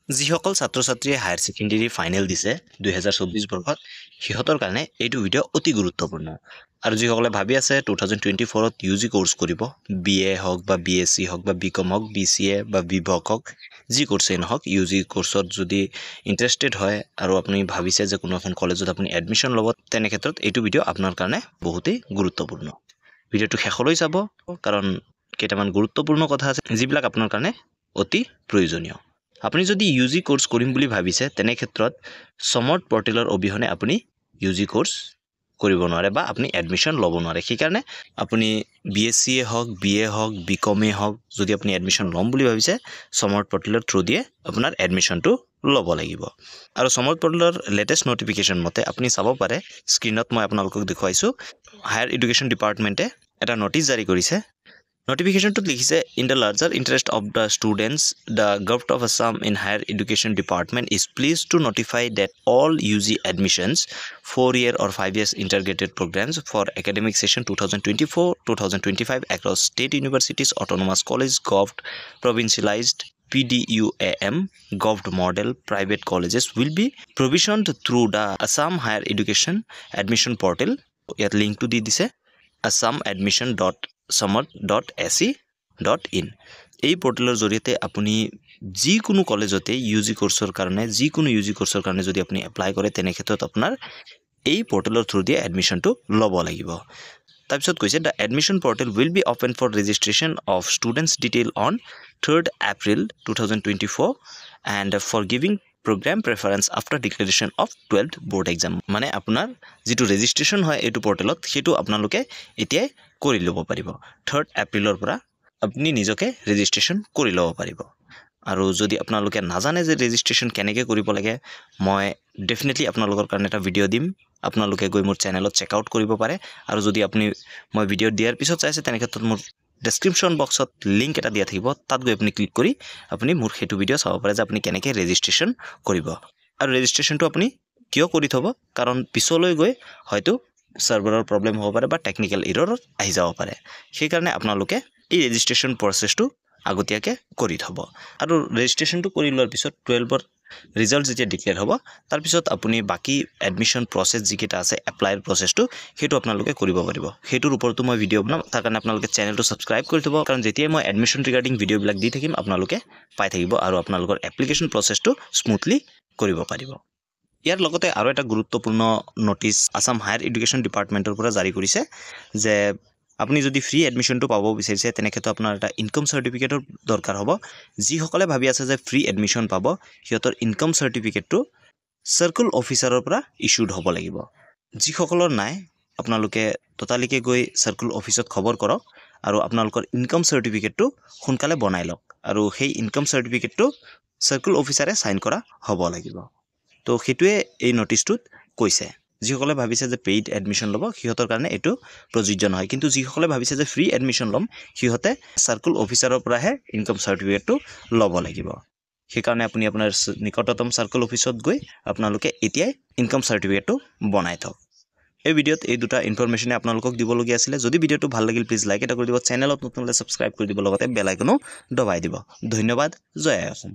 যিসকল ছাত্ৰ-ছাত্ৰীয়ে higher secondary final দিছে 2024 বৰ্ষত সিহঁতৰ কাৰণে এইটো ভিডিঅ' অতি গুৰুত্বপূৰ্ণ আৰু যিসকলে ভাবি আছে 2024ত ইউজি কোৰ্স কৰিব বিএ হওক বা বিএসসি হওক বা বিকম হওক বিসিএ বা বিভক হওক যি কোৰ্সই নহওক ইউজি কোৰ্সত যদি ইন্টাৰেষ্টেড হয় আৰু আপুনি ভাবিছে যে কোনো এখন কলেজত আপুনি এডমিশন ল'ব তেনে ক্ষেত্ৰত এইটো ভিডিঅ' আপোনাৰ কাৰণে বহুতেই গুৰুত্বপূৰ্ণ ভিডিঅ'টো শেষলৈ চাব কাৰণ কেইটামান গুৰুত্বপূৰ্ণ কথা আছে যিবিলাক আপোনাৰ কাৰণে অতি প্ৰয়োজনীয় আপুনি যদি ইউজি কোৰ্স কৰিম বুলি ভাবিছে তেনে ক্ষেত্ৰত সমৰ্থ পৰ্টেলৰ অবিহনে আপুনি ইউজি কোৰ্স কৰিব নোৱাৰে বা আপুনি এডমিশন ল'ব নোৱাৰে সেইকাৰণে আপুনি বিএসসি হওক বিএ হওক বিকমে হওক যদি আপুনি এডমিশন ল'ম বুলি ভাবিছে সমৰ্থ পৰ্টেলৰ থ্ৰু দিয়ে আপোনাৰ এডমিশনটো ল'ব লাগিব আৰু সমৰ্থ পৰ্টেলৰ লেটেষ্ট নটিফিকেশন মতে আপুনি চাব পাৰে স্ক্ৰিনত মই আপোনালোকক দেখুৱাইছো হায়াৰ এডুকেশন ডিপাৰ্টমেন্টে এটা নোটিছ জাৰি কৰিছে Notification to লিখিছে in the larger interest of the students, the Government of Assam in Higher Education Department is pleased to notify that all UG admissions 4-year or 5 years integrated programs for academic session 2024-2025 across state universities, autonomous college, govt, provincialized PDUAM, govt model private colleges will be provisioned through the Assam Higher Education Admission Portal. Yet link to the dise assamadmission.samad.ac.in এই পোৰ্টালৰ জৰিয়তে আপুনি যিকোনো কলেজতে UG কোৰ্সৰ কাৰণে যিকোনো UG কোৰ্সৰ কাৰণে যদি আপুনি এপ্লাই কৰে তেনে ক্ষেত্ৰত আপোনাৰ এই পোৰ্টালৰ থ্ৰু দিয়ে এডমিশনটো ল'ব লাগিব তাৰপিছত কৈছে the admission portal will be open for registration of students detail on 3rd April 2024 and for giving program preference after declaration of 12th board exam মানে আপোনাৰ যেটো ৰেজিষ্ট্ৰেচন হয় এটো পোৰ্টালত হেতু আপোনালোকে এতিয়াই কৰি ল'ব পাৰিব 3rd এপ্ৰিলৰ পৰা আপুনি নিজকে ৰেজিষ্ট্ৰেচন কৰি ল'ব পাৰিব আৰু যদি আপোনালোকে নাজানে যে ৰেজিষ্ট্ৰেচন কেনেকৈ কৰিব লাগে মই ডেফিনেটলি আপোনালোকৰ কাৰণে এটা ভিডিঅ' দিম আপোনালোকে গৈ মোৰ চেনেলত চেক আউট কৰিব পাৰে আৰু যদি আপুনি মই ভিডিঅ' দিয়াৰ পিছত চাইছে তেনে ক্ষেত্ৰত মোৰ ডেসক্ৰিপশন বক্সত লিংক এটা দিয়া থাকিব তাত গৈ আপুনি ক্লিক কৰি আপুনি মোৰ হেতু ভিডিঅ' চাব পাৰে যে আপুনি কেনেকৈ ৰেজিষ্ট্ৰেচন কৰিব আৰু ৰেজিষ্ট্ৰেচনটো আপুনি কিয় কৰি থব কাৰণ পিছলৈ গৈ হয়তো সাৰ্ভাৰৰ প্ৰবলেম হ'ব পাৰে বা টেকনিক্যাল এৰৰত আহি যাব পাৰে সেই কাৰণে আপোনালোকে এই ৰেজিষ্ট্ৰেচন প্ৰসেসটো আগতীয়াকে কৰি থব আৰু ৰেজিষ্ট্ৰেচনটো কৰি লোৱাৰ পিছত 12ৰ ৰিজাল্ট যেতিয়া ডিক্লেয়াৰ হ'ব তাৰ পিছত আপুনি বাকি এডমিশন প্ৰসেস যিকেটা আছে এপ্লাইৰ প্ৰসেসটো হেতু আপোনালোকে কৰিব পাৰিব হেতুৰ ওপৰতো মই ভিডিঅ' বনাম তাৰ কাৰণে আপোনালোকে চেনেলটো সাবস্ক্ৰাইব কৰি থব কাৰণ যেতিয়া মই এডমিশন ৰিগাৰ্ডিং ভিডিঅ' বিলাক দি থাকিম আপোনালোকে পাই থাকিব আৰু আপোনালোকৰ এপ্লিকেশন প্ৰসেসটো স্মুথলি কৰিব পাৰিব ইয়াৰ লগতে আৰু এটা গুৰুত্বপূৰ্ণ নোটিছ আসাম হায়াৰ এডুকেশন ডিপাৰ্টমেন্টৰ পৰা জাৰি কৰিছে যে আপুনি যদি ফ্ৰী এডমিশনটো পাব বিচাৰিছে তেনে ক্ষেত্ৰত আপোনাৰ এটা ইনকাম সাৰ্টিফিকেটৰ দৰকাৰ হ'ব যি সকলে ভাবি আছে যে ফ্ৰী এডমিশন পাব হিয়তৰ ইনকাম সাৰ্টিফিকেটটো সাৰ্কেল অফিচাৰৰ পৰা ইস্যুড হ'ব লাগিব যি সকলৰ নাই আপোনালোকে ততালিকে গৈ সাৰ্কেল অফিচত খবৰ কৰক আৰু আপোনালোকৰ ইনকাম সাৰ্টিফিকেটটো সোনকালে বনাই লওক আৰু সেই ইনকাম সাৰ্টিফিকেটটো সাৰ্কেল অফিচাৰে সাইন কৰা হ'ব লাগিব তো হেতুৱে এই নোটিছটোত কৈছে যিসকলে ভাবিছে যে পেইড এডমিশন ল'ব সিহঁতৰ কাৰণে এটো প্ৰযোজ্য নহয় কিন্তু যিসকলে ভাবিছে যে ফ্ৰী এডমিশন ল'ম সিহঁতে সাৰ্কেল অফিচাৰৰ পৰাহে ইনকাম সাৰ্টিফিকেটটো ল'ব লাগিব সেইকাৰণে আপুনি আপোনাৰ নিকটতম সাৰ্কেল অফিচত গৈ আপোনালোকে এতিয়াই ইনকাম সাৰ্টিফিকেটটো বনাই থওক এই ভিডিঅ'ত এই দুটা ইনফৰমেশনে আপোনালোকক দিবলগীয়া আছিল যদি ভিডিঅ'টো ভাল লাগিল প্লিজ লাইক এটা কৰি দিব চেনেলত নতুনলে সাবস্ক্ৰাইব কৰি দিব লগতে বেল আইকনো দবাই দিব ধন্যবাদ জয় অসম